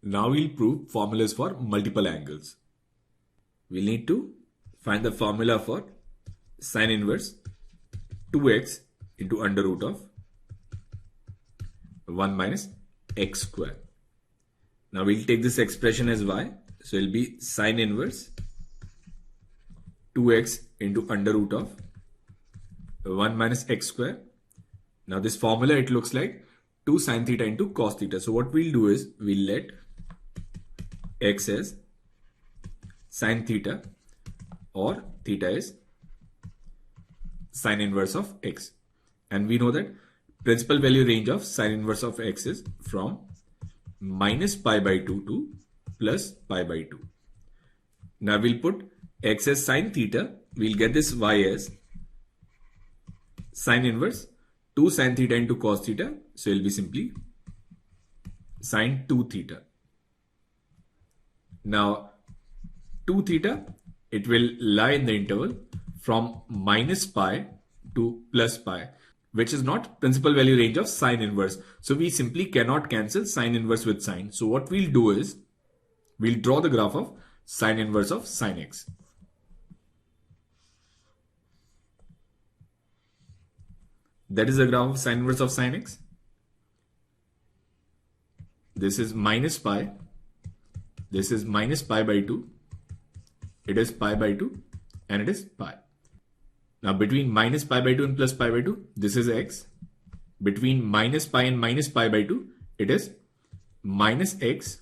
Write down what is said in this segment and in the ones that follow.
Now we'll prove formulas for multiple angles. We'll need to find the formula for sine inverse 2x into under root of 1 minus x square. Now we'll take this expression as y. So it'll be sine inverse 2x into under root of 1 minus x square. Now this formula, it looks like 2 sine theta into cos theta. So what we'll do is we'll let x as sine theta or theta is sine inverse of x. And we know that principal value range of sine inverse of x is from minus pi by 2 to plus pi by 2. Now we'll put x as sine theta. We'll get this y as sine inverse 2 sine theta into cos theta. So it will be simply sine 2 theta. Now 2 theta, it will lie in the interval from minus pi to plus pi, which is not principal value range of sine inverse. So we simply cannot cancel sine inverse with sine. So what we'll do is we'll draw the graph of sine inverse of sine x. That is the graph of sine inverse of sine x. This is minus pi. This is minus pi by 2. It is pi by 2 and it is pi. Now between minus pi by 2 and plus pi by 2, this is x. Between minus pi and minus pi by 2, it is minus x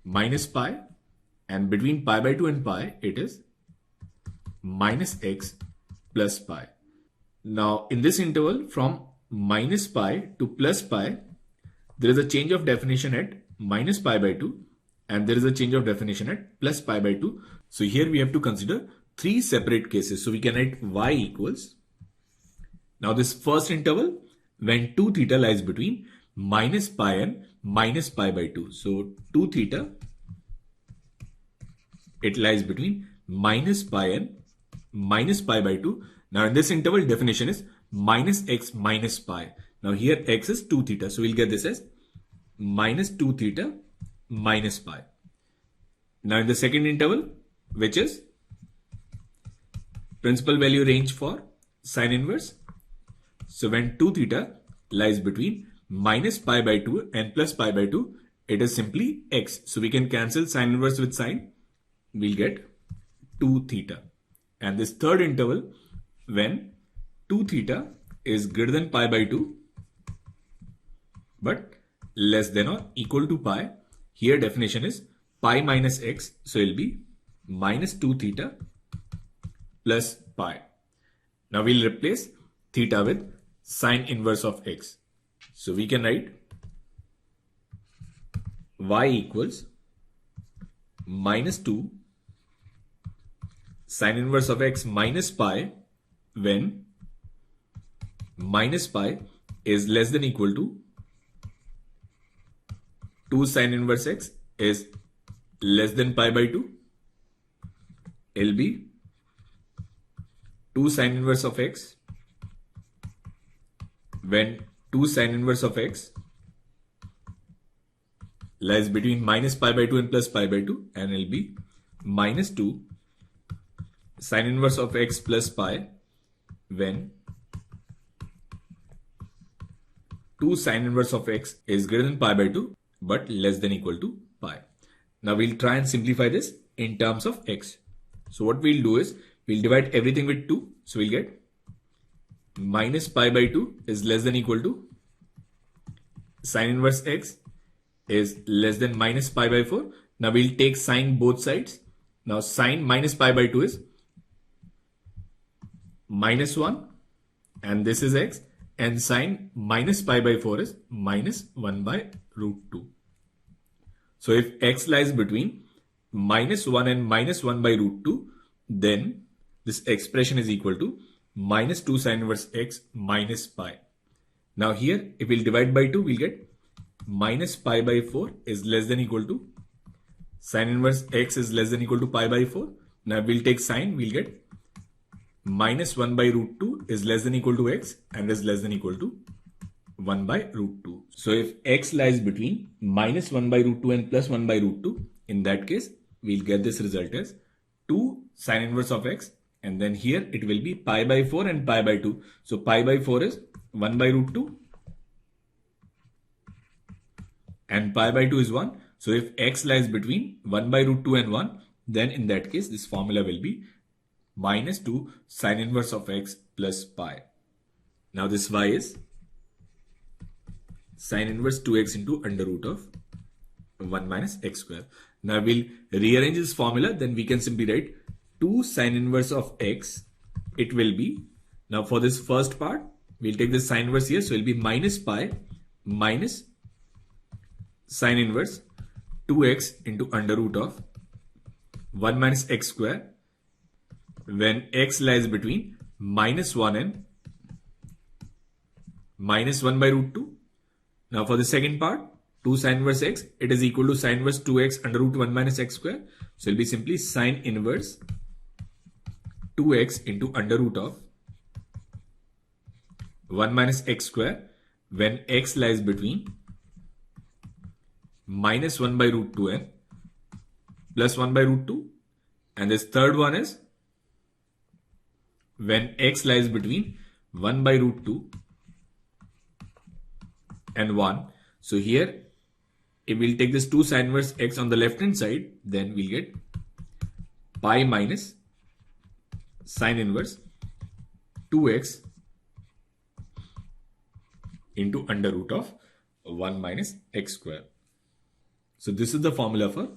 minus pi. And between pi by 2 and pi, it is minus x plus pi. Now in this interval from minus pi to plus pi, there is a change of definition at minus pi by 2 and there is a change of definition at plus pi by 2. So here we have to consider 3 separate cases. So we can write y equals. Now this first interval when 2 theta lies between minus pi and minus pi by 2. So 2 theta, it lies between minus pi and minus pi by 2. Now in this interval definition is minus x minus pi. Now here x is 2 theta. So we'll get this as minus 2 theta minus pi. Now in the second interval, which is principal value range for sine inverse. So when 2 theta lies between minus pi by 2 and plus pi by 2, it is simply x. So we can cancel sine inverse with sine. We'll get 2 theta. And this third interval, when 2 theta is greater than pi by 2 but less than or equal to pi, here definition is pi minus x. So it will be minus 2 theta plus pi. Now we'll replace theta with sine inverse of x. So we can write y equals minus 2 sine inverse of x minus pi when minus pi is less than equal to 2 sine inverse x is less than pi by 2. It will be 2 sine inverse of x when 2 sine inverse of x lies between minus pi by 2 and plus pi by 2, and it will be minus 2 sine inverse of x plus pi when 2 sine inverse of x is greater than pi by 2 but less than equal to pi. Now we'll try and simplify this in terms of x. So what we'll do is we'll divide everything with 2. So we'll get minus pi by 2 is less than equal to sine inverse x is less than minus pi by 4. Now we'll take sine both sides. Now sine minus pi by 2 is minus 1 and this is x, and sine minus pi by 4 is minus 1 by root 2. So if x lies between minus 1 and minus 1 by root 2, then this expression is equal to minus 2 sine inverse x minus pi. Now here if we'll divide by 2, we'll get minus pi by 4 is less than equal to sine inverse x is less than equal to pi by 4. Now we'll take sine, we'll get minus 1 by root 2 is less than equal to x and is less than equal to 1 by root 2. So if x lies between minus 1 by root 2 and plus 1 by root 2, in that case, we'll get this result as 2 sine inverse of x, and then here it will be pi by 4 and pi by 2. So pi by 4 is 1 by root 2 and pi by 2 is 1. So if x lies between 1 by root 2 and 1, then in that case, this formula will be minus 2 sine inverse of x plus pi. Now this y is sine inverse 2x into under root of 1 minus x square. Now we'll rearrange this formula, then we can simply write 2 sine inverse of x. It will be, now for this first part, we'll take the sine inverse here, so it will be minus pi minus sine inverse 2x into under root of 1 minus x square when x lies between minus 1 and minus 1 by root 2. Now for the second part, 2 sine inverse x, it is equal to sine inverse 2x under root 1 minus x square. So it will be simply sine inverse 2x into under root of 1 minus x square when x lies between minus 1 by root 2 and plus 1 by root 2. And this third one is when x lies between 1 by root 2 and 1. So here, if we'll take this 2 sine inverse x on the left hand side, then we'll get pi minus sine inverse 2x into under root of 1 minus x square. So this is the formula for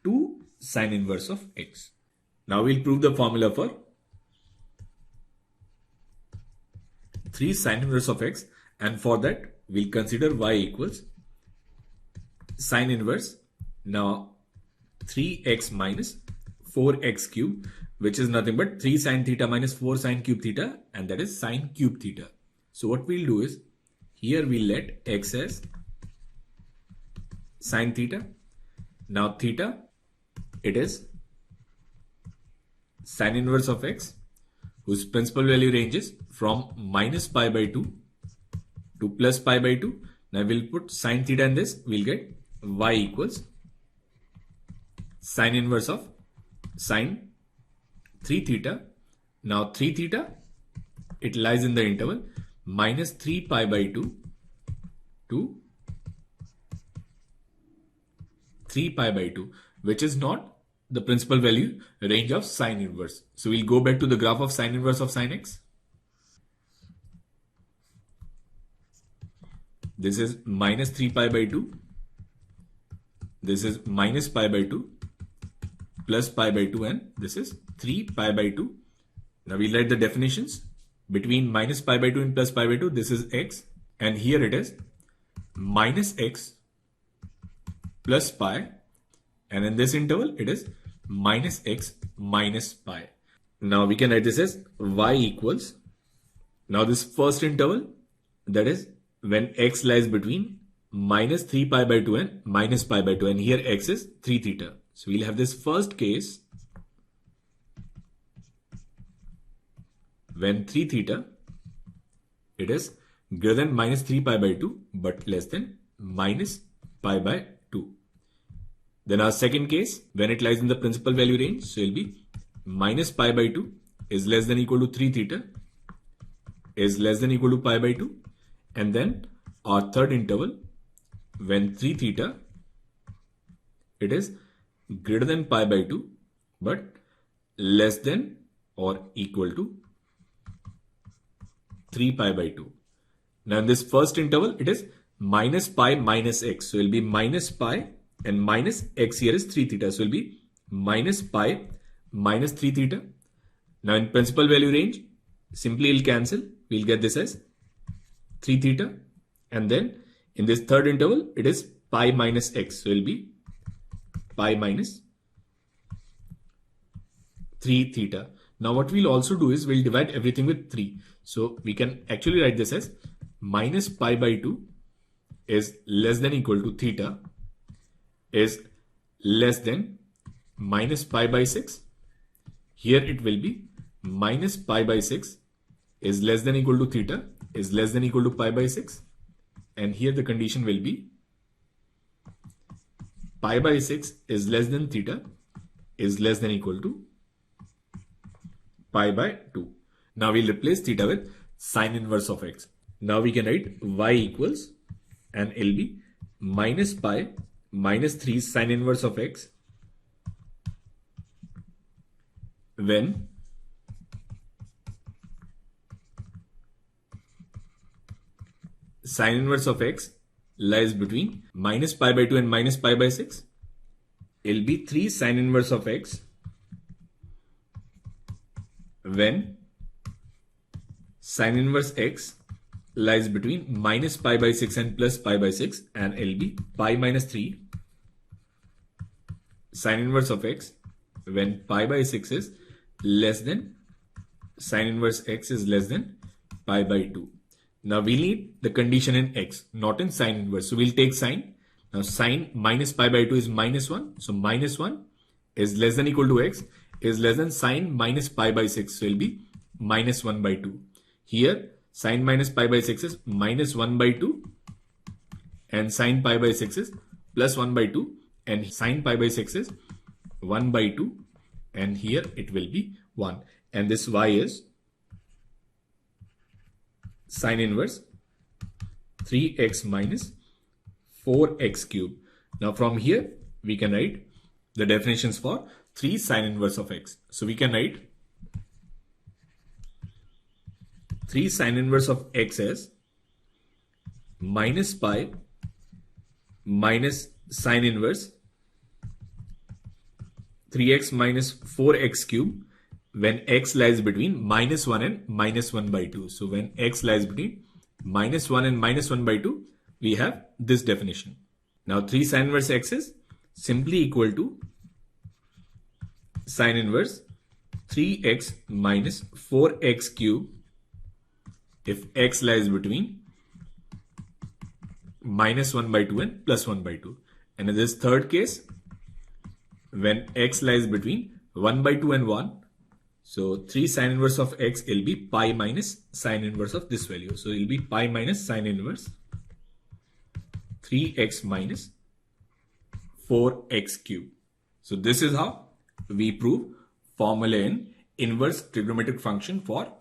2 sine inverse of x. Now we'll prove the formula for 3 sine inverse of x, and for that we'll consider y equals sine inverse now 3x minus 4x cube, which is nothing but 3 sine theta minus 4 sine cube theta, and that is sine cube theta. So what we'll do is, here we'll let x as sine theta. Now theta, it is sine inverse of x, whose principal value ranges from minus pi by 2 to plus pi by 2. Now we'll put sine theta in this, we'll get y equals sine inverse of sine 3 theta. Now 3 theta, it lies in the interval minus 3 pi by 2 to 3 pi by 2, which is not the principal value range of sine inverse. So we'll go back to the graph of sine inverse of sine x. This is minus 3 pi by 2. This is minus pi by 2, plus pi by 2, and this is 3 pi by 2. Now we'll write the definitions. Between minus pi by 2 and plus pi by 2, this is x. And here it is minus x plus pi. And in this interval, it is minus x minus pi. Now we can write this as y equals. Now this first interval, that is when x lies between minus 3 pi by 2 and minus pi by 2. And here x is 3 theta. So we'll have this first case when 3 theta, it is greater than minus 3 pi by 2 but less than minus pi by 2. Then our second case, when it lies in the principal value range, so it will be minus pi by 2 is less than equal to 3 theta is less than equal to pi by 2. And then our third interval, when 3 theta, it is greater than pi by 2 but less than or equal to 3 pi by 2. Now in this first interval, it is minus pi minus x. So it will be minus pi and minus x here is 3 theta. So it will be minus pi minus 3 theta. Now in principal value range, simply we'll cancel. We'll get this as 3 theta. And then in this third interval, it is pi minus x. So it will be pi minus 3 theta. Now what we'll also do is we'll divide everything with 3. So we can actually write this as minus pi by 2 is less than equal to theta is less than minus pi by 6. Here it will be minus pi by 6 is less than equal to theta is less than equal to pi by 6. and here the condition will be pi by 6 is less than theta is less than equal to pi by 2. Now we'll replace theta with sine inverse of x. Now we can write y equals, and it'll be minus pi minus 3 sine inverse of x when sine inverse of x lies between minus pi by 2 and minus pi by 6. It'll be 3 sine inverse of x when sine inverse x lies between minus pi by 6 and plus pi by 6, and it'll be pi minus 3 sine inverse of x when pi by 6 is less than sine inverse x is less than pi by 2. Now we need the condition in x, not in sine inverse. So we'll take sine. Now sine minus pi by 2 is minus 1. So minus 1 is less than equal to x is less than sine minus pi by 6. So it'll be minus 1 by 2. Here sine minus pi by 6 is minus 1 by 2 and sine pi by 6 is plus 1 by 2 and sine pi by 6 is 1 by 2 and here it will be 1. And this y is sine inverse 3x minus 4x cube. Now from here we can write the definitions for 3 sine inverse of x. So we can write 3 sine inverse of x as minus pi minus sine inverse 3x minus 4x cube when x lies between minus 1 and minus 1 by 2. So when x lies between minus 1 and minus 1 by 2, we have this definition. Now 3 sine inverse x is simply equal to sine inverse 3x minus 4x cube if x lies between minus 1 by 2 and plus 1 by 2. And in this third case, when x lies between 1 by 2 and 1, so 3 sine inverse of x will be pi minus sine inverse of this value. So it will be pi minus sine inverse 3x minus 4x cube. So this is how we prove formula in inverse trigonometric function for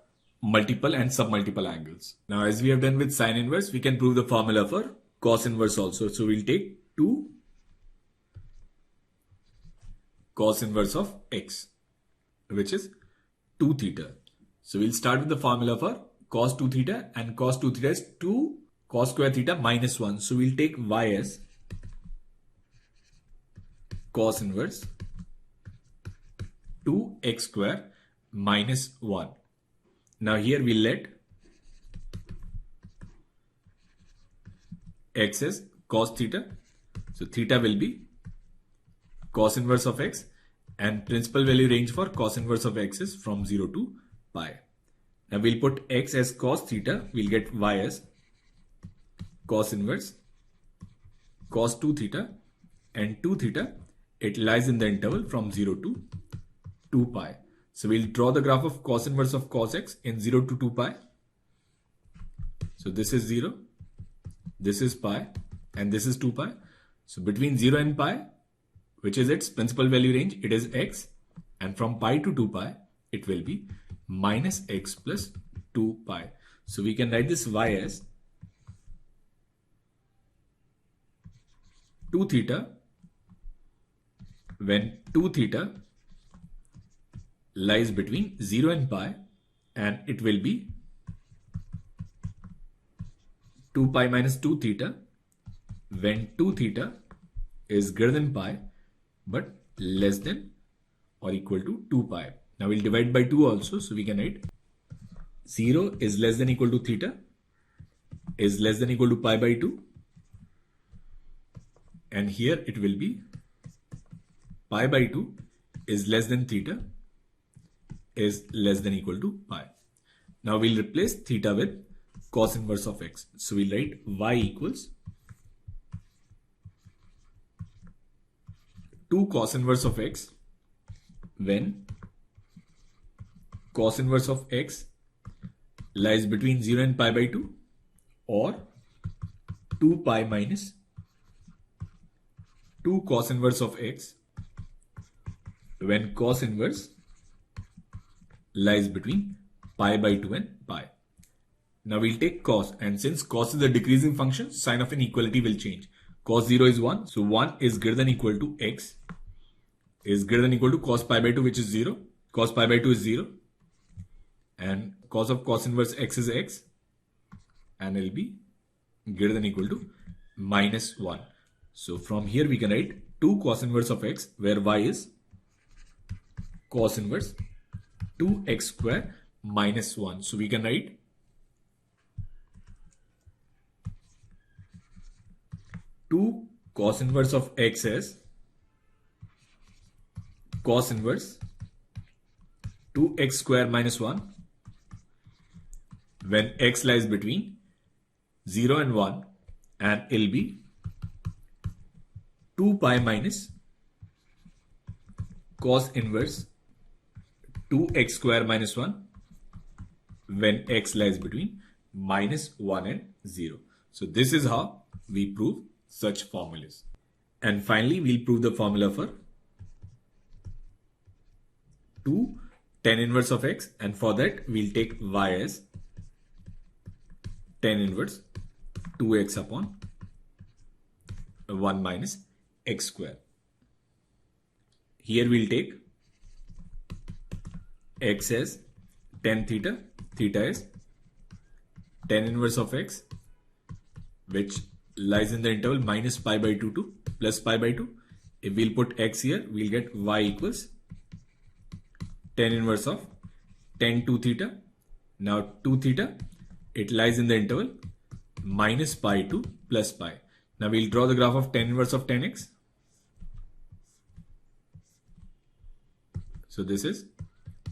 multiple and submultiple angles. Now as we have done with sine inverse, we can prove the formula for cos inverse also. So we'll take 2 cos inverse of x, which is 2 theta. So we'll start with the formula for cos 2 theta, and cos 2 theta is 2 cos square theta minus 1. So we'll take y as cos inverse 2x square minus 1. Now here we'll let x as cos theta. So theta will be cos inverse of x, and principal value range for cos inverse of x is from 0 to pi. Now we'll put x as cos theta, we'll get y as cos inverse cos 2 theta, and 2 theta, it lies in the interval from 0 to 2 pi. So we'll draw the graph of cos inverse of cos x in 0 to 2 pi. So this is 0, this is pi, and this is 2 pi. So between 0 and pi, which is its principal value range, it is x, and from pi to 2 pi, it will be minus x plus 2 pi. So we can write this y as 2 theta when 2 theta lies between 0 and pi, and it will be 2 pi minus 2 theta when 2 theta is greater than pi but less than or equal to 2 pi. Now we'll divide by 2 also, so we can write 0 is less than equal to theta is less than equal to pi by 2, and here it will be pi by 2 is less than theta is less than equal to pi. Now we'll replace theta with cos inverse of x. So we'll write y equals 2 cos inverse of x when cos inverse of x lies between 0 and pi by 2, or 2 pi minus 2 cos inverse of x when cos inverse lies between pi by 2 and pi. Now we'll take cos, and since cos is a decreasing function, sign of inequality will change. Cos 0 is 1, so 1 is greater than equal to x is greater than equal to cos pi by 2, which is 0. Cos pi by 2 is 0. And cos of cos inverse x is x, and it will be greater than equal to minus 1. So from here we can write 2 cos inverse of x, where y is cos inverse 2x square minus 1. So we can write two cos inverse of x as cos inverse 2x square minus 1 when x lies between 0 and 1, and it will be 2 pi minus cos inverse 2x square minus 1 when x lies between minus 1 and 0. So this is how we prove such formulas. And finally, we'll prove the formula for 2 tan inverse of x, and for that we'll take y as tan inverse 2x upon 1 minus x square. Here we'll take x as tan theta, theta is tan inverse of x, which lies in the interval minus pi by 2 to plus pi by 2. If we'll put x here, we'll get y equals tan inverse of tan 2 theta. Now 2 theta, it lies in the interval minus pi to plus pi. Now we'll draw the graph of tan inverse of tan x. So this is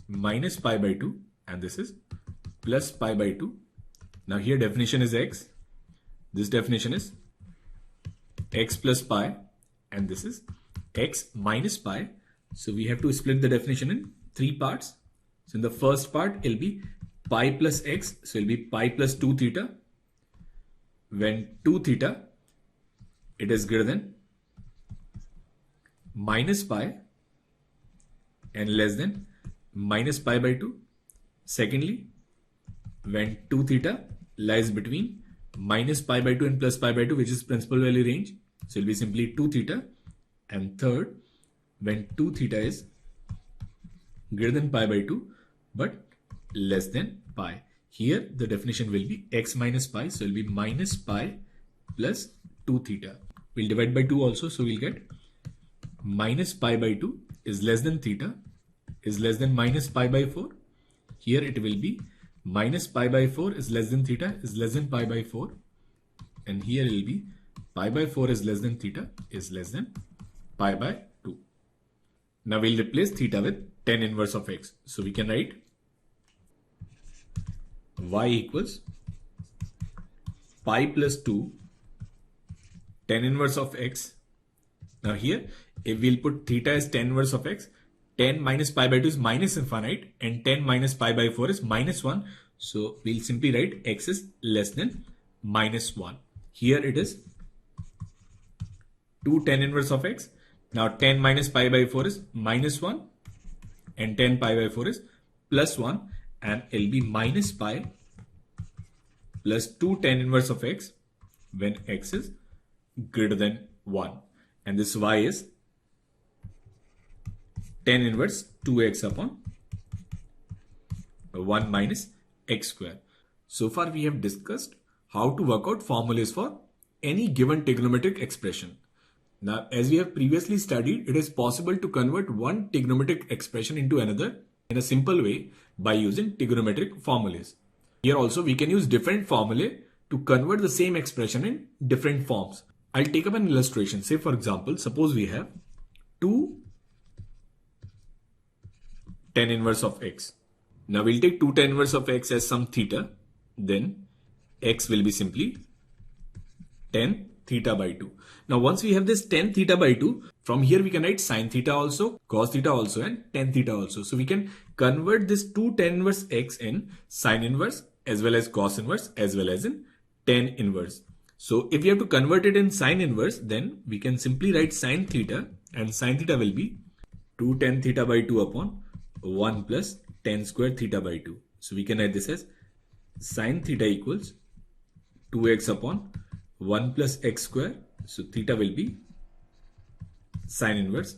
minus pi by 2 and this is plus pi by 2. Now here definition is x. This definition is x plus pi, and this is x minus pi. So we have to split the definition in 3 parts. So in the first part, it will be pi plus x. So it will be pi plus 2 theta. When 2 theta, it is greater than minus pi and less than minus pi by 2. Secondly, when 2 theta lies between minus pi by 2 and plus pi by 2, which is principal value range. So it will be simply 2 theta. And third, when 2 theta is greater than pi by 2 but less than pi. Here the definition will be x minus pi. So it will be minus pi plus 2 theta. We'll divide by 2 also. So we'll get minus pi by 2 is less than theta is less than minus pi by 4. Here it will be minus pi by 4 is less than theta is less than pi by 4. And here it will be pi by 4 is less than theta is less than pi by 2. Now we'll replace theta with tan inverse of x. So we can write y equals pi plus 2 tan inverse of x. Now here, if we'll put theta as tan inverse of x, 10 minus pi by 2 is minus infinite and 10 minus pi by 4 is minus 1. So we'll simply write x is less than minus 1. Here it is 2 tan inverse of x. Now 10 minus pi by 4 is minus 1 and 10 pi by 4 is plus 1, and it will be minus pi plus 2 tan inverse of x when x is greater than 1. And this y is tan inverse 2x upon 1 minus x square. So far we have discussed how to work out formulas for any given trigonometric expression. Now, as we have previously studied, it is possible to convert one trigonometric expression into another in a simple way by using trigonometric formulas. Here also we can use different formulae to convert the same expression in different forms. I'll take up an illustration. Say for example, suppose we have 2 tan inverse of x. Now we'll take 2 tan inverse of x as some theta. Then x will be simply tan theta by 2. Now once we have this tan theta by 2, from here we can write sin theta also, cos theta also, and tan theta also. So we can convert this 2 tan inverse x in sin inverse as well as cos inverse as well as in tan inverse. So if we have to convert it in sine inverse, then we can simply write sine theta, and sine theta will be 2 tan theta by 2 upon 1 plus tan square theta by 2. So we can write this as sine theta equals 2x upon 1 plus x square. So theta will be sine inverse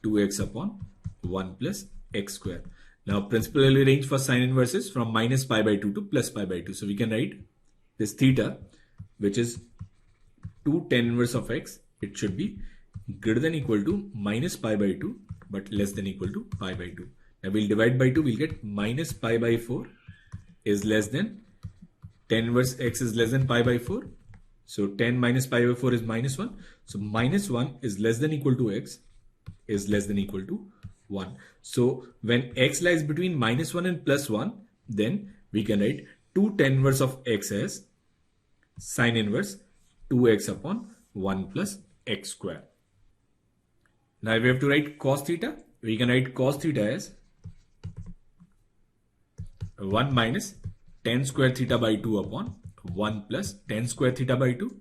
2x upon 1 plus x square. Now principal value range for sine inverse is from minus pi by 2 to plus pi by 2. So we can write this theta, which is 2 tan inverse of x. It should be greater than equal to minus pi by 2 but less than equal to pi by 2. Now we'll divide by 2, we'll get minus pi by 4 is less than tan inverse x is less than pi by 4. So 10 minus pi by 4 is minus 1. So minus 1 is less than equal to x is less than equal to 1. So when x lies between minus 1 and plus 1, then we can write 2 tan inverse of x as sine inverse 2x upon 1 plus x square. Now if we have to write cos theta, we can write cos theta as 1 minus tan square theta by 2 upon 1 plus tan square theta by 2.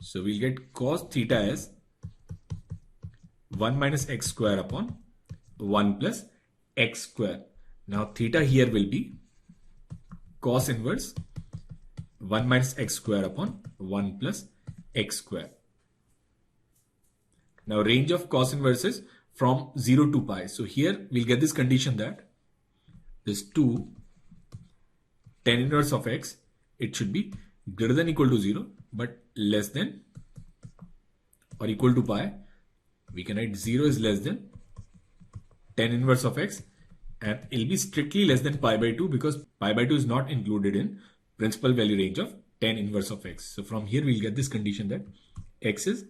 So we'll get cos theta as 1 minus x square upon 1 plus x square. Now theta here will be cos inverse 1 minus x square upon 1 plus x square. Now range of cos inverse is from 0 to pi. So here we'll get this condition that this 2 tan inverse of x, it should be greater than equal to 0 but less than or equal to pi. We can write 0 is less than tan inverse of x, and it will be strictly less than pi by 2 because pi by 2 is not included in principal value range of tan inverse of x. So from here we'll get this condition that x is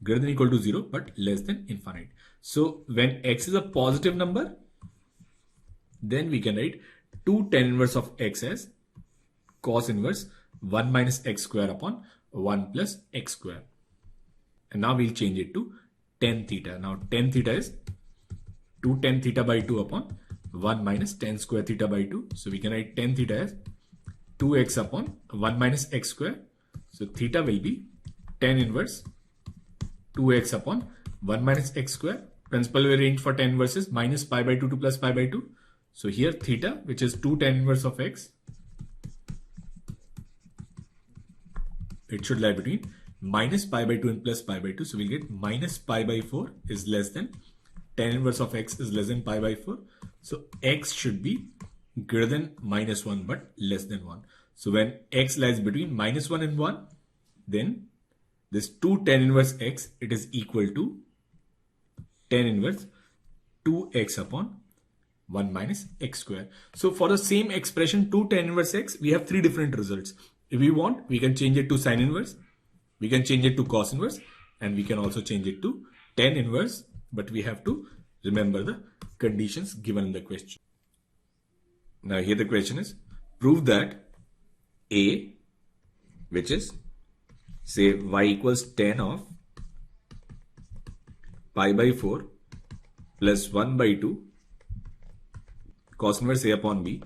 greater than equal to 0 but less than infinite. So when x is a positive number, then we can write 2 tan inverse of x as cos inverse 1 minus x square upon 1 plus x square. And now we'll change it to tan theta. Now tan theta is 2 tan theta by 2 upon 1 minus tan square theta by 2. So we can write tan theta as 2x upon 1 minus x square. So theta will be tan inverse 2x upon 1 minus x square. Principal value range for tan inverse is minus pi by 2 to plus pi by 2. So here theta, which is 2 tan inverse of x, it should lie between minus pi by 2 and plus pi by 2. So we'll get minus pi by 4 is less than tan inverse of x is less than pi by 4. So x should be greater than minus 1 but less than 1. So when x lies between minus 1 and 1, then this 2 tan inverse x, it is equal to tan inverse 2x upon 1 minus x square. So for the same expression 2 tan inverse x, we have 3 different results. If we want, we can change it to sine inverse, we can change it to cos inverse, and we can also change it to tan inverse, but we have to remember the conditions given in the question. Now here the question is, prove that a, which is say y equals tan of pi by 4 plus 1 by 2 cos inverse a upon b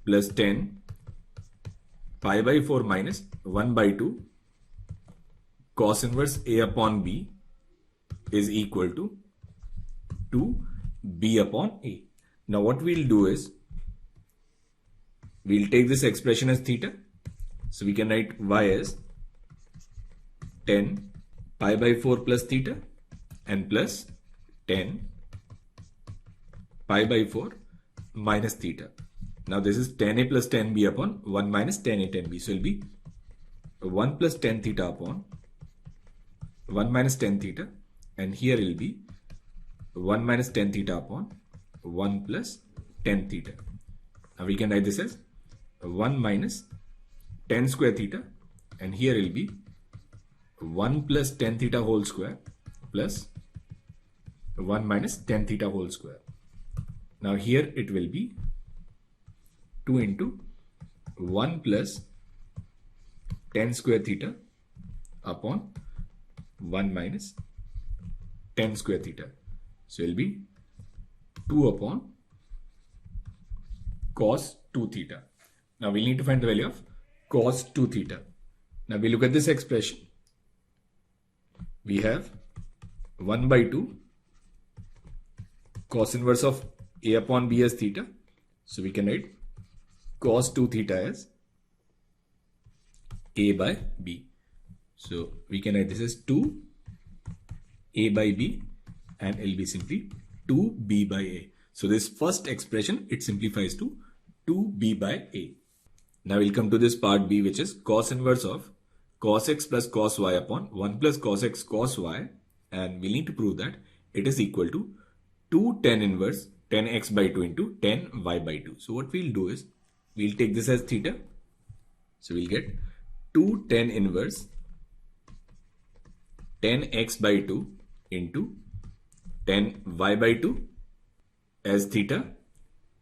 plus tan pi by 4 minus 1 by 2 cos inverse a upon b is equal to 2b upon a. Now what we'll do is, we'll take this expression as theta. So we can write y as tan pi by 4 plus theta and plus tan pi by 4 minus theta. Now this is tan a plus tan b upon 1 minus tan a tan b. So it will be 1 plus tan theta upon 1 minus tan theta, and here it will be 1 minus tan theta upon 1 plus tan theta. Now we can write this as 1 minus tan square theta, and here it will be 1 plus tan theta whole square plus 1 minus tan theta whole square. Now here it will be 2 into 1 plus tan square theta upon 1 minus tan square theta. So it will be 2 upon cos 2 theta. Now we need to find the value of cos 2 theta. Now we look at this expression. We have 1 by 2 cos inverse of A upon B as theta. So we can write cos 2 theta as A by B. So we can write this as 2 A by B, and it will be simply 2B by A. So this first expression, it simplifies to 2B by A. Now we'll come to this part B, which is cos inverse of cos x plus cos y upon 1 plus cos x cos y, and we need to prove that it is equal to 2 tan inverse 10x by 2 into 10y by 2. So what we'll do is, we'll take this as theta. So we'll get 2 tan inverse 10x by 2 into 10y by 2 as theta.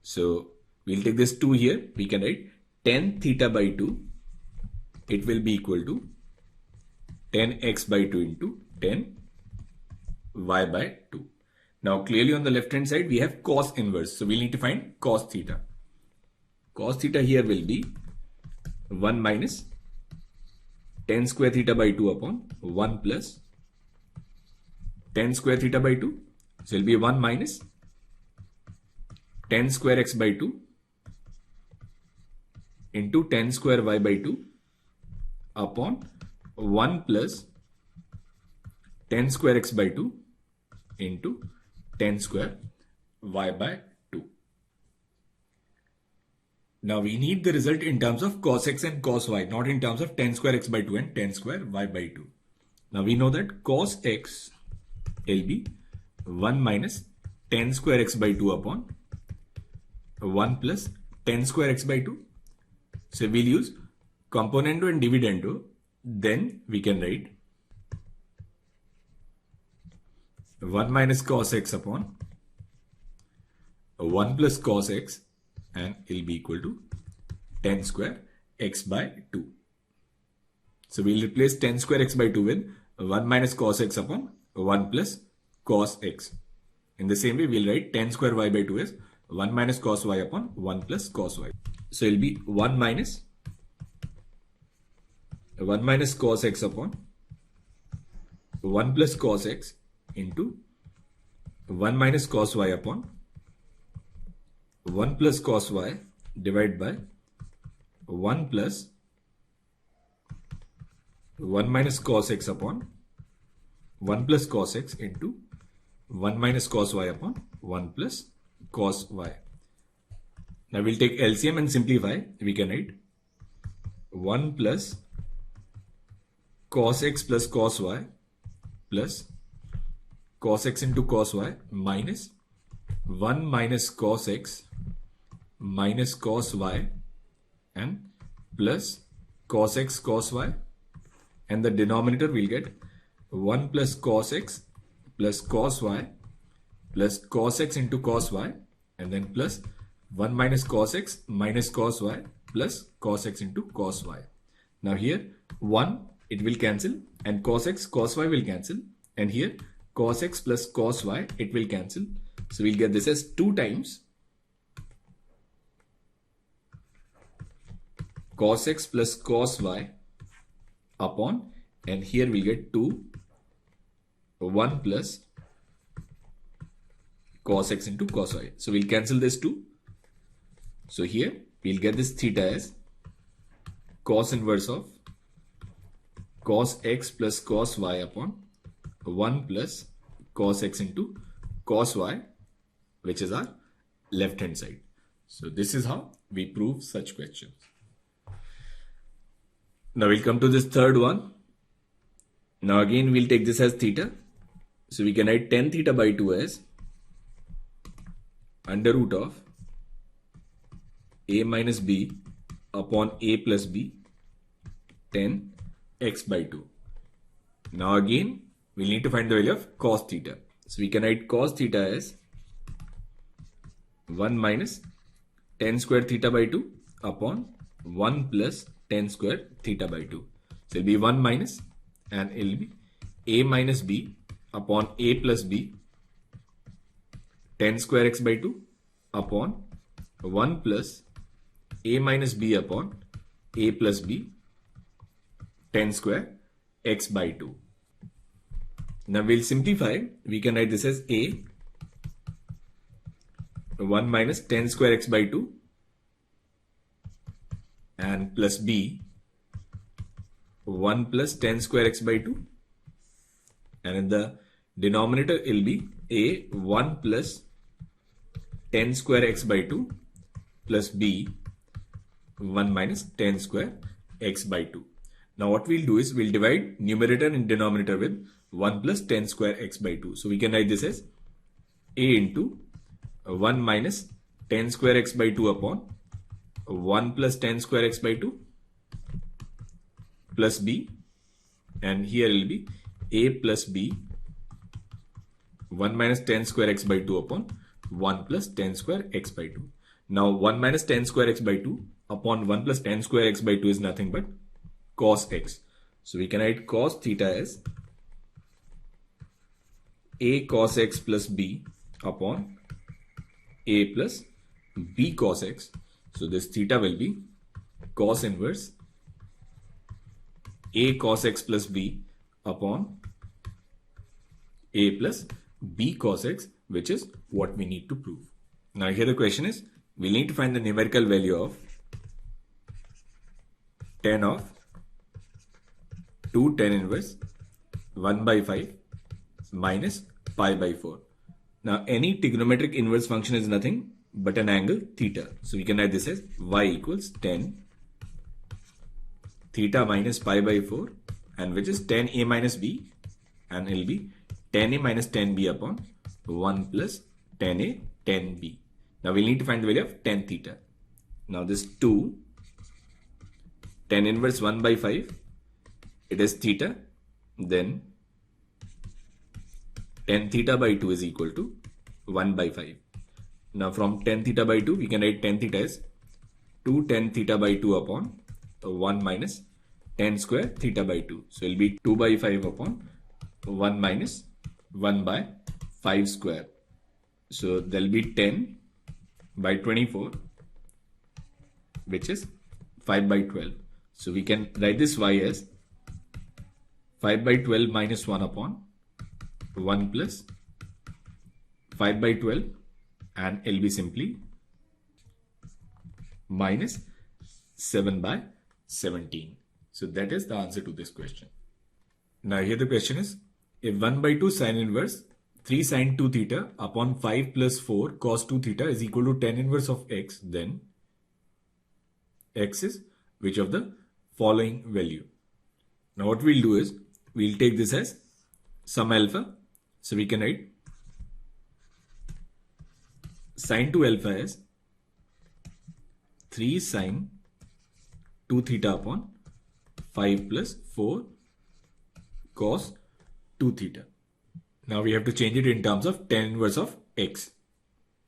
So we'll take this 2 here. We can write 10 theta by 2. It will be equal to 10x by 2 into 10y by 2. Now clearly on the left hand side we have cos inverse. So we'll need to find cos theta. Cos theta here will be 1 minus 10 square theta by 2 upon 1 plus 10 square theta by 2. So it will be 1 minus 10 square x by 2 into 10 square y by 2 upon 1 plus 10 square x by 2 into 10 square y by 2. Now we need the result in terms of cos x and cos y, not in terms of 10 square x by 2 and 10 square y by 2. Now we know that cos x will be 1 minus 10 square x by 2 upon 1 plus 10 square x by 2. So we'll use componendo and dividendo. Then we can write 1 minus cos x upon 1 plus cos x, and it will be equal to 10 square x by 2. So we'll replace 10 square x by 2 with 1 minus cos x upon 1 plus cos x. In the same way, we'll write 10 square y by 2 as 1 minus cos y upon 1 plus cos y. So it will be 1 minus cos x upon 1 plus cos x into 1 minus cos y upon 1 plus cos y divided by 1 plus 1 minus cos x upon 1 plus cos x into 1 minus cos y upon 1 plus cos y. Now we'll take LCM and simplify. We can write 1 plus cos x plus cos y plus cos x into cos y minus 1 minus cos x minus cos y and plus cos x cos y, and the denominator will get 1 plus cos x plus cos y plus cos x into cos y, and then plus 1 minus cos x minus cos y plus cos x into cos y. Now here 1 it will cancel, and cos x cos y will cancel, and here cos x plus cos y it will cancel. So we'll get this as 2 times cos x plus cos y upon, and here we'll get 1 plus cos x into cos y. So we'll cancel this 2. So here we'll get this theta as cos inverse of cos x plus cos y upon 1 plus cos x into cos y, which is our left hand side. So this is how we prove such questions. Now we'll come to this third one. Now again we'll take this as theta. So we can write 10 theta by 2 as under root of a minus b upon a plus b 10 x by 2. Now again we'll need to find the value of cos theta. So we can write cos theta as 1 minus 10 square theta by 2 upon 1 plus 10 square theta by 2. So it will be 1 minus, and it will be a minus b upon a plus b 10 square x by 2 upon 1 plus a minus b upon a plus b 10 square x by 2. Now we'll simplify. We can write this as a 1 minus 10 square x by 2 and plus b 1 plus 10 square x by 2, and in the denominator it will be a 1 plus 10 square x by 2 plus b 1 minus 10 square x by 2. Now what we'll do is we'll divide numerator and denominator with 1 plus 10 square x by 2. So we can write this as a into 1 minus 10 square x by 2 upon 1 plus 10 square x by 2 plus b, and here it will be a plus b 1 minus 10 square x by 2 upon 1 plus 10 square x by 2. Now 1 minus 10 square x by 2 upon 1 plus 10 square x by 2 is nothing but cos x. So we can write cos theta as a cos x plus b upon a plus b cos x. So this theta will be cos inverse a cos x plus b upon a plus b cos x, which is what we need to prove. Now here the question is, we need to find the numerical value of tan of 2 tan inverse 1 by 5 minus pi by 4. Now any trigonometric inverse function is nothing but an angle theta. So we can write this as y equals tan theta minus pi by 4, and which is tan a minus b, and it will be tan a minus tan b upon 1 plus tan a tan b. Now we'll need to find the value of tan theta. Now this 2 tan inverse 1 by 5, it is theta, then tan theta by 2 is equal to 1 by 5. Now from tan theta by 2 we can write tan theta as 2 tan theta by 2 upon 1 minus tan square theta by 2. So it will be 2 by 5 upon 1 minus 1 by 5 square. So there will be 10 by 24, which is 5 by 12. So we can write this y as 5 by 12 minus 1 upon 1 plus 5 by 12, and it will be simply minus 7 by 17. So that is the answer to this question. Now here the question is, if 1 by 2 sin inverse 3 sin 2 theta upon 5 plus 4 cos 2 theta is equal to tan inverse of x, then x is which of the following value? Now what we'll do is, we'll take this as sum alpha. So we can write sin 2 alpha as 3 sin 2 theta upon 5 plus 4 cos 2 theta. Now we have to change it in terms of tan inverse of x.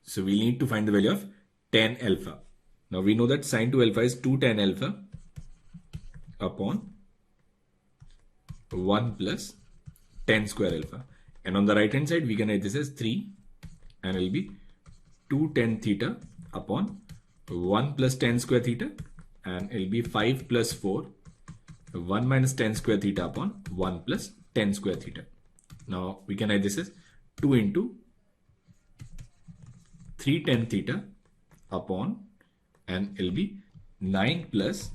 So we need to find the value of tan alpha. Now we know that sin 2 alpha is 2 tan alpha upon 1 plus tan square alpha. And on the right hand side we can write this as 3, and it will be 2 tan theta upon 1 plus tan square theta, and it will be 5 plus 4 1 minus tan square theta upon 1 plus tan square theta. Now we can write this as 2 into 3 tan theta upon, and it will be 9 plus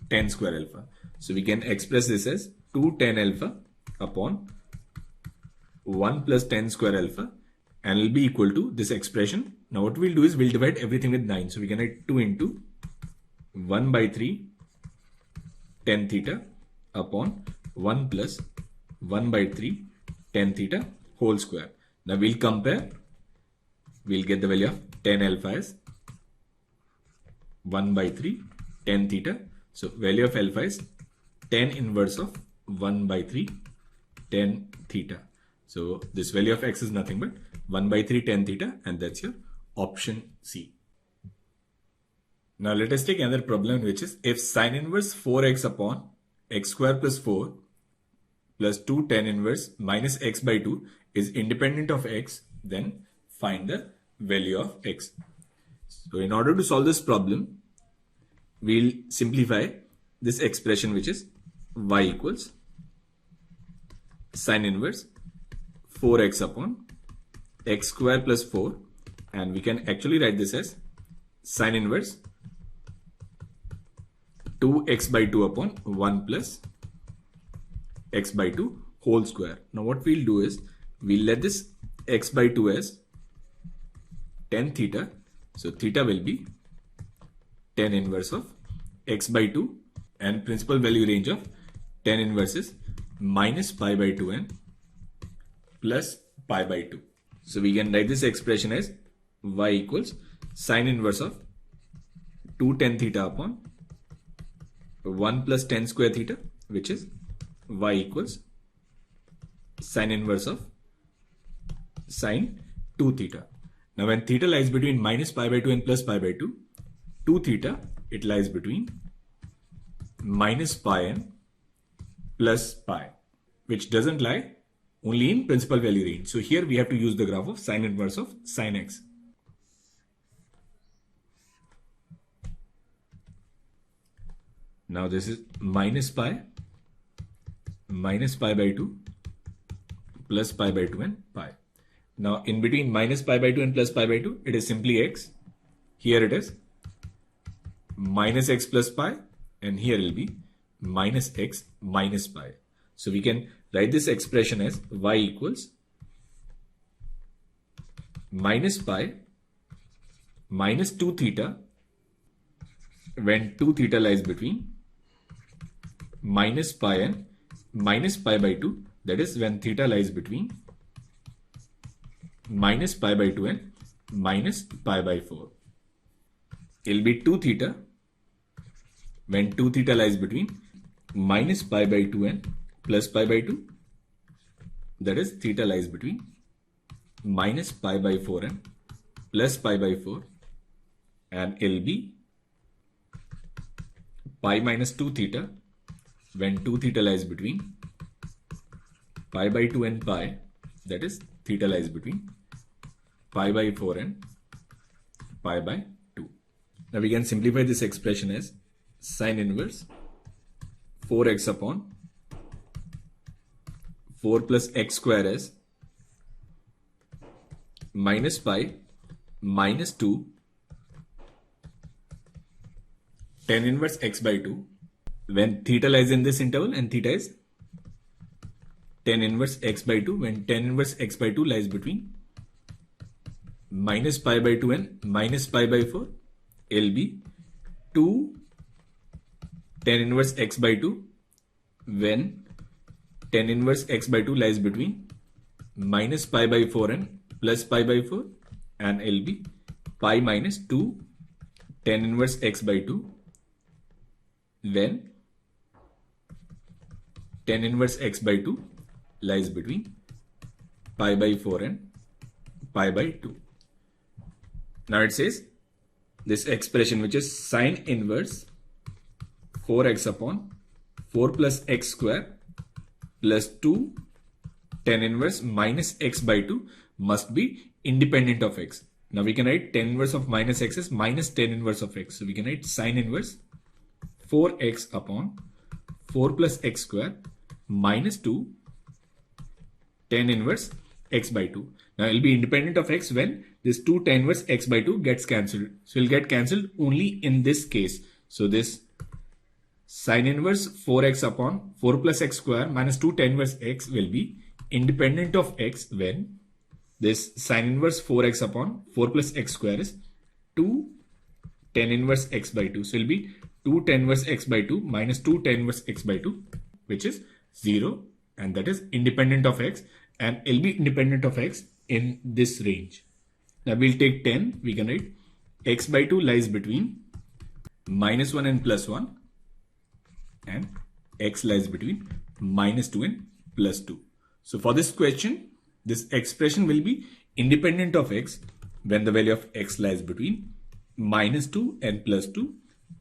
tan square alpha. So we can express this as 2 tan alpha upon 1 plus tan square alpha, and it will be equal to this expression. Now what we'll do is we'll divide everything with 9. So we can write 2 into 1 by 3 tan theta upon 1 plus 1 by 3 tan theta whole square. Now we'll compare. We'll get the value of tan alpha as 1 by 3 tan theta. So value of alpha is tan inverse of 1 by 3 tan theta. So this value of x is nothing but 1 by 3 tan theta, and that's your option C. Now let us take another problem, which is if sin inverse 4x upon x square plus 4 plus 2 tan inverse minus x by 2 is independent of x, then find the value of x. So in order to solve this problem, we'll simplify this expression, which is y equals sine inverse 4x upon x square plus 4, and we can actually write this as sine inverse 2x by 2 upon 1 plus x by 2 whole square. Now what we'll do is we'll let this x by 2 as tan theta. So theta will be tan inverse of x by 2, and principal value range of tan inverse is minus pi by 2n plus pi by 2. So we can write this expression as y equals sine inverse of 2 tan theta upon 1 plus tan square theta, which is y equals sine inverse of sine 2 theta. Now when theta lies between minus pi by 2 and plus pi by 2, 2 theta, it lies between minus pi and plus pi, which doesn't lie only in principal value range. So here we have to use the graph of sine inverse of sine x. Now this is minus pi by 2 plus pi by 2 and pi. Now in between minus pi by 2 and plus pi by 2, it is simply x. Here it is minus x plus pi, and here it will be minus x minus pi. So we can write this expression as y equals minus pi minus 2 theta when 2 theta lies between minus pi and minus pi by 2, that is when theta lies between minus pi by 2 and minus pi by 4. It will be 2 theta when 2 theta lies between minus pi by 2 and plus pi by 2, that is theta lies between minus pi by 4 and plus pi by 4, and it will be pi minus 2 theta when 2 theta lies between pi by 2 and pi, that is theta lies between pi by 4 and pi by 2. Now we can simplify this expression as sine inverse 4x upon 4 plus x square as minus pi minus 2 tan inverse x by 2 when theta lies in this interval, and theta is tan inverse x by 2 when tan inverse x by 2 lies between minus pi by 2 and minus pi by 4. It will be 2 tan inverse x by 2 when tan inverse x by 2 lies between minus pi by 4 and plus pi by 4, and it will be pi minus 2 tan inverse x by 2 when tan inverse x by 2 lies between pi by 4 and pi by 2. Now it says this expression, which is sine inverse 4x upon 4 plus x square plus 2 tan inverse minus x by 2 must be independent of x. Now we can write tan inverse of minus x is minus tan inverse of x. So we can write sine inverse 4x upon 4 plus x square minus 2 tan inverse x by 2. Now it will be independent of x when this 2 tan inverse x by 2 gets cancelled. So it will get cancelled only in this case. So this sine inverse 4x upon 4 plus x square minus 2 tan inverse x will be independent of x when this sine inverse 4x upon 4 plus x square is 2 tan inverse x by 2. So it will be 2 tan inverse x by 2 minus 2 tan inverse x by 2, which is 0, and that is independent of x, and it will be independent of x in this range. Now we'll take 10. We can write x by 2 lies between minus 1 and plus 1, and x lies between minus 2 and plus 2. So for this question, this expression will be independent of x when the value of x lies between minus 2 and plus 2,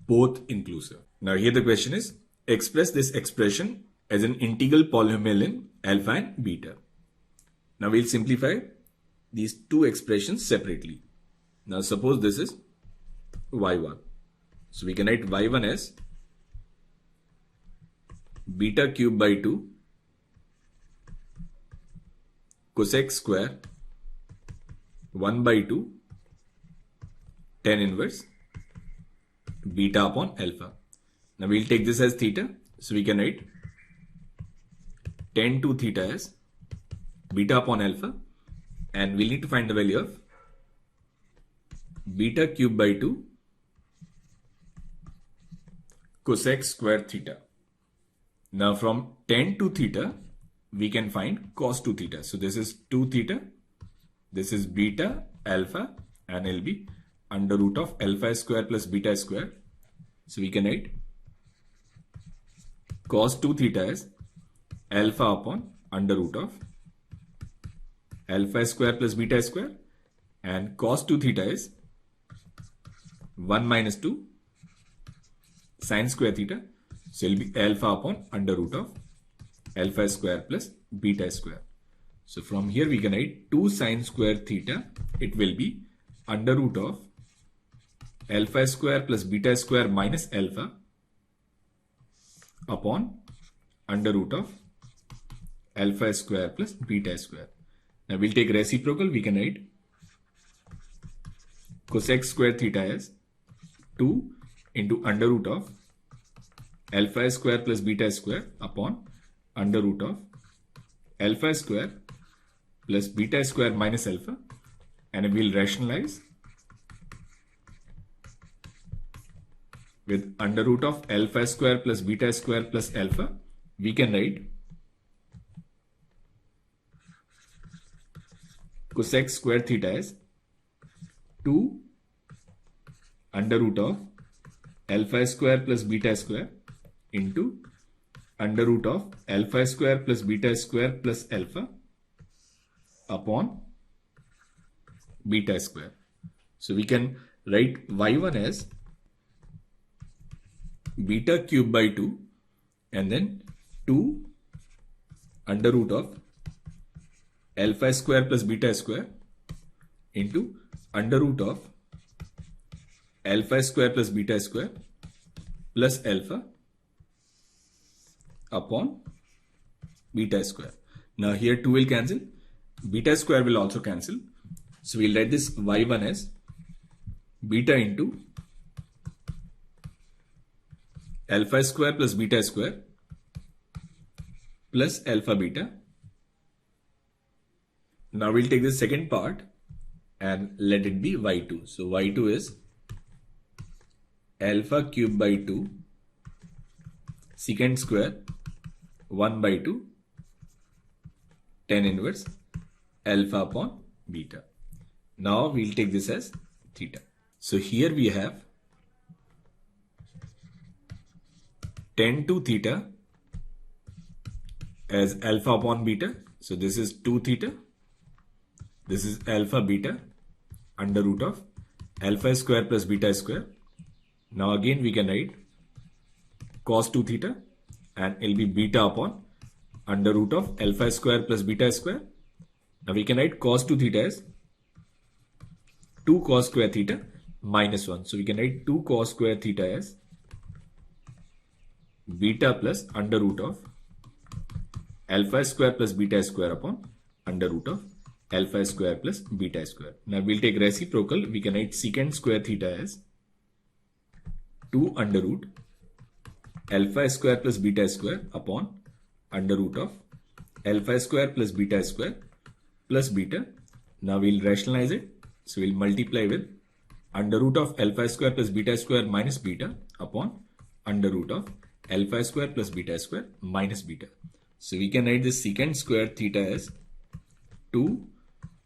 both inclusive. Now here the question is, express this expression as an integral polynomial in alpha and beta. Now we'll simplify these two expressions separately. Now suppose this is y1. So we can write y1 as beta cube by 2 cosec square 1 by 2 tan inverse beta upon alpha. Now we'll take this as theta. So we can write tan 2 theta as beta upon alpha, and we'll need to find the value of beta cube by 2 cosec square theta. Now from tan 2 theta, we can find cos 2 theta. So this is 2 theta, this is beta alpha, and it'll be under root of alpha square plus beta square. So we can write cos 2 theta as alpha upon under root of alpha square plus beta square, and cos 2 theta is 1 minus 2 sine square theta. So it will be alpha upon under root of alpha square plus beta square. So from here we can write 2 sine square theta. It will be under root of alpha square plus beta square minus alpha upon under root of alpha square plus beta square. Now we'll take reciprocal. We can write cosec square theta as 2 into under root of alpha square plus beta square upon under root of alpha square plus beta square minus alpha, and we'll rationalize with under root of alpha square plus beta square plus alpha. We can write cosec square theta as 2 under root of alpha square plus beta square into under root of alpha square plus beta square plus alpha upon beta square. So we can write y1 as beta cube by 2 and then 2 under root of alpha square plus beta square into under root of alpha square plus beta square plus alpha upon beta square. Now here 2 will cancel, beta square will also cancel. So we'll write this y1 as beta into alpha square plus beta square plus alpha beta. Now we'll take the second part and let it be y2. So y2 is alpha cube by 2 secant square 1 by 2 tan inverse alpha upon beta. Now we'll take this as theta. So here we have tan 2 theta as alpha upon beta. So this is 2 theta. This is alpha beta under root of alpha square plus beta square. Now again we can write cos 2 theta and it will be beta upon under root of alpha square plus beta square. Now we can write cos 2 theta as 2 cos square theta minus 1. So we can write 2 cos square theta as beta plus under root of alpha square plus beta square upon under root of alpha square plus beta square. Now we'll take reciprocal. We can write secant square theta as 2 under root alpha square plus beta square upon under root of alpha square plus beta square plus beta. Now we'll rationalize it. So we'll multiply with under root of alpha square plus beta square minus beta upon under root of alpha square plus beta square minus beta. So we can write this secant square theta as 2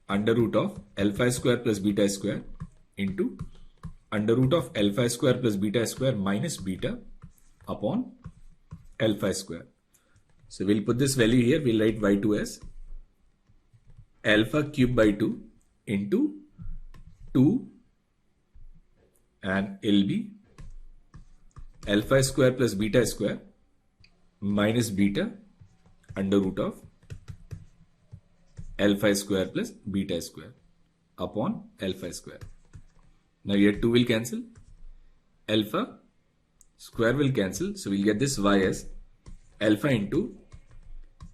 under root of alpha square plus beta square into under root of alpha square plus beta square minus beta upon alpha square. So we'll put this value here. We'll write y2 as alpha cube by 2 into 2 and it'll be alpha square plus beta square minus beta under root of alpha square plus beta square upon alpha square. Now here 2 will cancel, alpha square will cancel, so we'll get this y as alpha into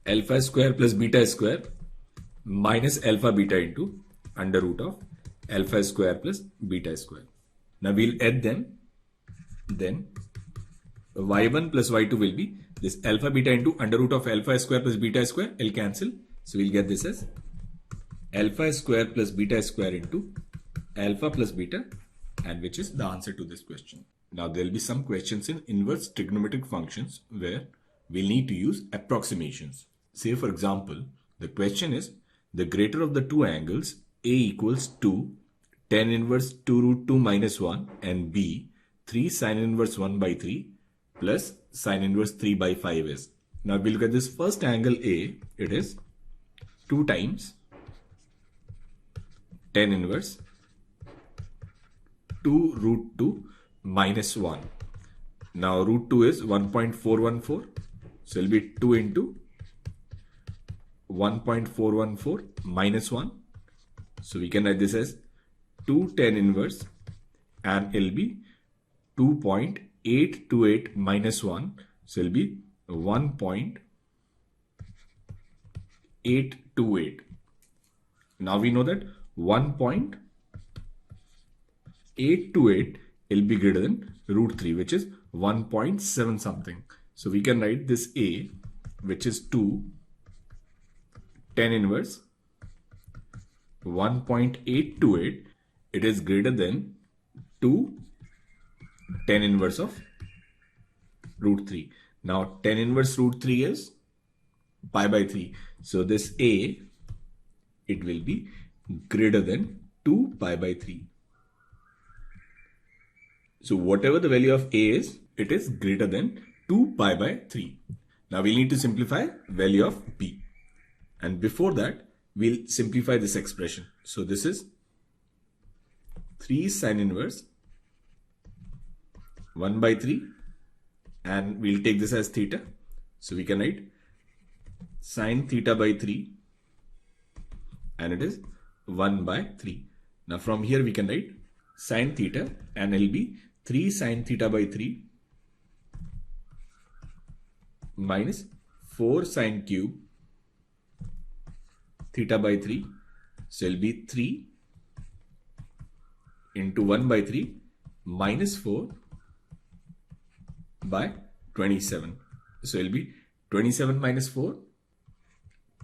alpha square plus beta square minus alpha beta into under root of alpha square plus beta square. Now we'll add them. Then y1 plus y2 will be this alpha beta into under root of alpha square plus beta square. It'll cancel. So we'll get this as alpha square plus beta square into alpha plus beta, and which is the answer to this question. Now there will be some questions in inverse trigonometric functions where we'll need to use approximations. Say for example, the question is the greater of the two angles A equals 2 tan inverse 2 root 2 minus 1 and B 3 sin inverse 1 by 3 plus sin inverse 3 by 5 is. Now we look at this first angle A, it is 2 times tan inverse 2 root 2 minus 1. Now root 2 is 1.414. So it will be 2 into 1.414 minus 1. So we can write this as 2 tan inverse, and it will be 2.828 minus 1. So it will be 1.828. Now we know that 1.828 will be greater than root 3, which is 1.7 something. So we can write this A, which is 2 tan inverse 1.828. It is greater than 2 tan inverse of root 3. Now tan inverse root 3 is pi by 3. So this A, it will be greater than 2 pi by 3. So whatever the value of A is, it is greater than 2 pi by 3. Now we need to simplify value of B. And before that, we'll simplify this expression. So this is 3 sin inverse 1 by 3, and we'll take this as theta. So we can write sin theta by 3, and it is 1 by 3. Now from here we can write sin theta, and it will be 3 sin theta by 3 minus 4 sin cube theta by 3. So it will be 3 into 1 by 3 minus 4 by 27. So it will be 27 minus 4,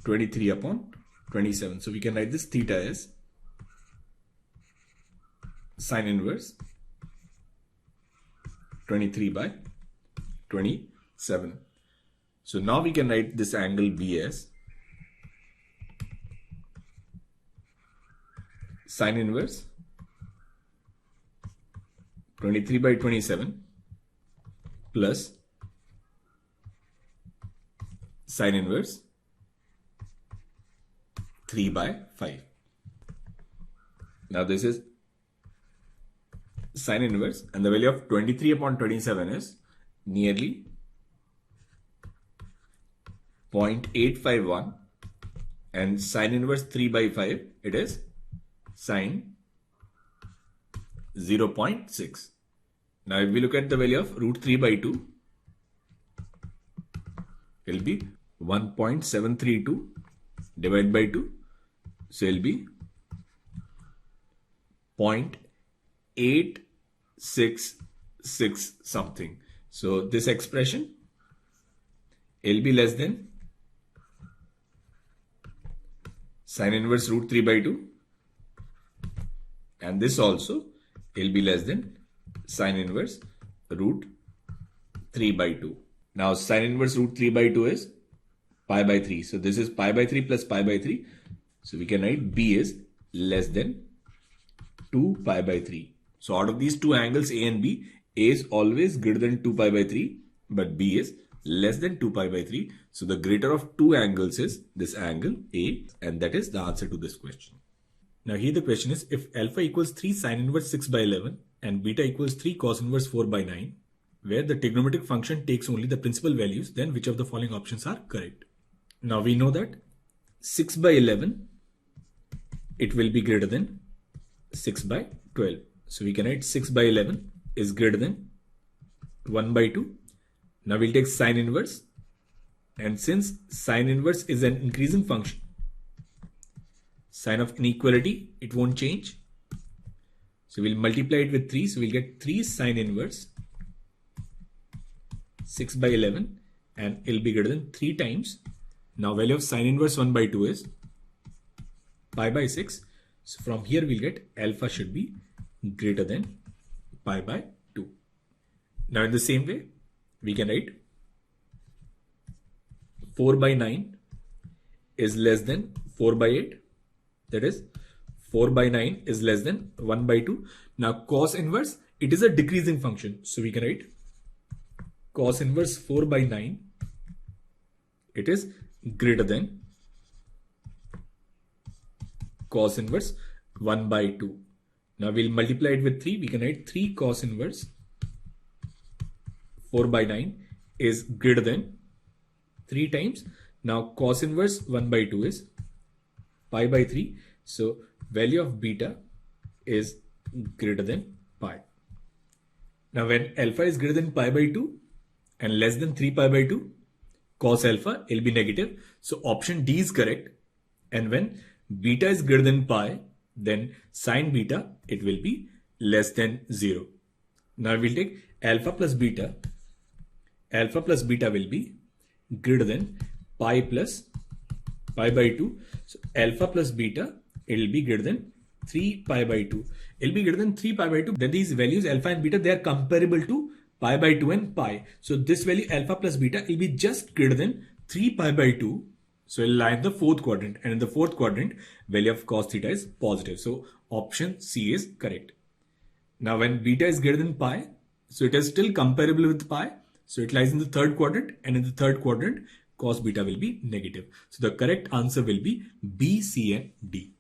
23 upon 27. So we can write this theta as sin inverse 23 by 27. So now we can write this angle B as sin inverse 23 by 27 plus sin inverse 3 by 5. Now this is sin inverse, and the value of 23 upon 27 is nearly 0.851, and sin inverse 3 by 5, it is sin 0.6. Now if we look at the value of root 3 by 2, it will be 1.732 divided by 2. So it will be 0.866 something. So this expression will be less than sin inverse root 3 by 2, and this also will be less than sin inverse root 3 by 2. Now sin inverse root 3 by 2 is pi by 3. So this is pi by 3 plus pi by 3. So we can write B is less than 2 pi by 3. So out of these two angles A and B, A is always greater than 2 pi by 3, but B is less than 2 pi by 3. So the greater of two angles is this angle A, and that is the answer to this question. Now here the question is, if alpha equals 3 sin inverse 6 by 11 and beta equals 3 cos inverse 4 by 9, where the trigonometric function takes only the principal values, then which of the following options are correct? Now we know that 6 by 11, it will be greater than 6 by 12. So we can write 6 by 11 is greater than 1 by 2. Now we'll take sin inverse And since sine inverse is an increasing function, sign of inequality, it won't change. So we'll multiply it with 3. So we'll get 3 sine inverse 6 by 11 and it'll be greater than 3 times. Now value of sine inverse 1 by 2 is pi by 6. So from here we'll get alpha should be greater than pi by 2. Now in the same way, we can write 4 by 9 is less than 4 by 8. That is 4 by 9 is less than 1 by 2. Now cos inverse, it is a decreasing function. So we can write cos inverse 4 by 9, it is greater than cos inverse 1 by 2. Now we'll multiply it with 3. We can write 3 cos inverse 4 by 9 is greater than 3 times. Now cos inverse 1 by 2 is pi by 3. So value of beta is greater than pi. Now when alpha is greater than pi by 2 and less than 3 pi by 2, cos alpha will be negative. So option D is correct. And when beta is greater than pi, then sine beta, it will be less than 0. Now we'll take alpha plus beta. Alpha plus beta will be greater than pi plus pi by 2. So alpha plus beta, it will be greater than 3 pi by 2. It will be greater than 3 pi by 2. Then these values alpha and beta, they are comparable to pi by 2 and pi. So this value alpha plus beta will be just greater than 3 pi by 2. So it will lie in the fourth quadrant, and in the fourth quadrant, value of cos theta is positive. So option C is correct. Now when beta is greater than pi, so it is still comparable with pi. So it lies in the third quadrant, and in the third quadrant, cos beta will be negative. So the correct answer will be B, C and D.